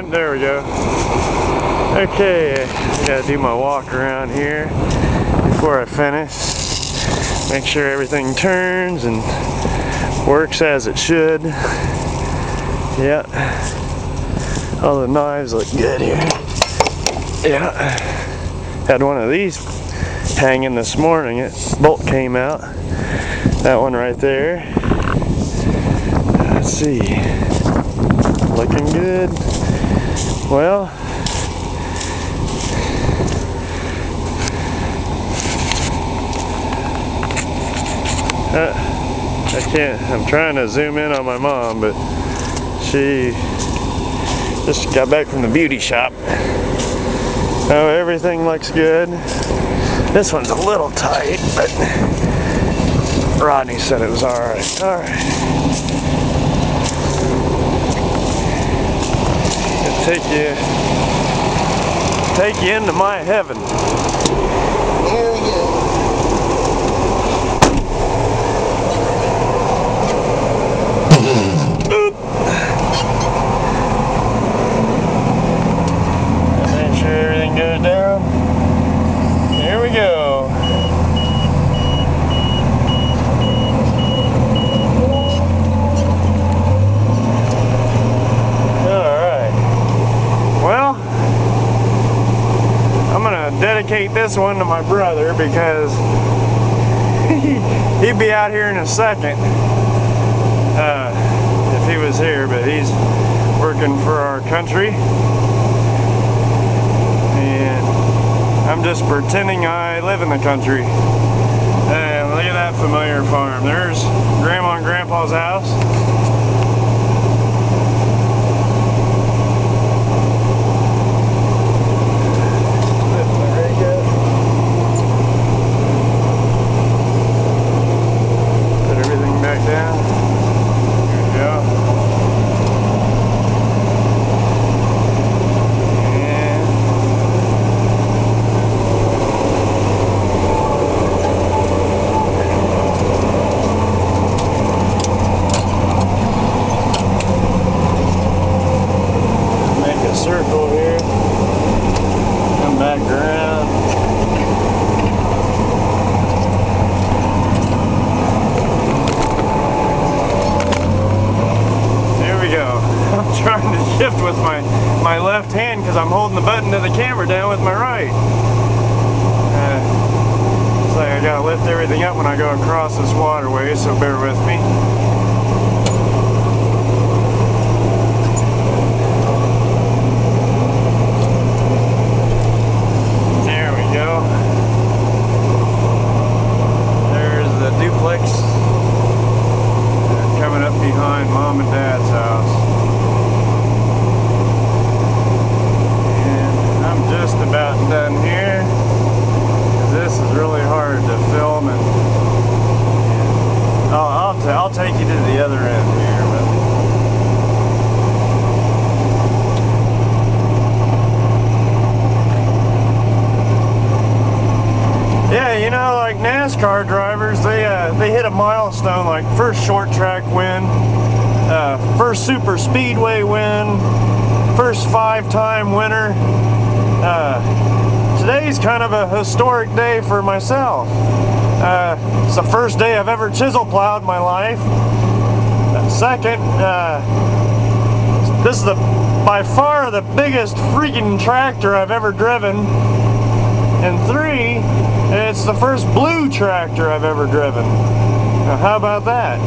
there we go. Okay, I gotta do my walk around here before I finish. Make sure everything turns and works as it should. Yeah, all the knives look good here. Yeah, had one of these hanging this morning. It bolt came out. That one right there. Let's see, looking good. Well, I can't, I'm trying to zoom in on my mom, but she just got back from the beauty shop. Oh, everything looks good. This one's a little tight, but Rodney said it was alright. Alright. Take you into my heaven. Here we go. Make sure everything goes down. Here we go. Alright. Well, I'm gonna dedicate this one to my brother because he'd be out here in a second if he was here, but he's working for our country. And I'm just pretending I live in the country. And look at that familiar farm. There's Grandma and Grandpa's house. Lift my rig up. Put everything back down. There we go. Circle here, come back around. There we go. I'm trying to shift with my left hand because I'm holding the button to the camera down with my right. It's like I gotta lift everything up when I go across this waterway, so bear with me. Duplex coming up behind Mom and Dad's house, and I'm just about done here because this is really hard to film, and I'll take you to the other end here. Yeah, you know, like NASCAR drivers, they hit a milestone, like first short track win, first super speedway win, first 5-time winner. Today's kind of a historic day for myself. It's the first day I've ever chisel plowed in my life. Second, this is by far the biggest freaking tractor I've ever driven. And 3, it's the first blue tractor I've ever driven. Now, how about that?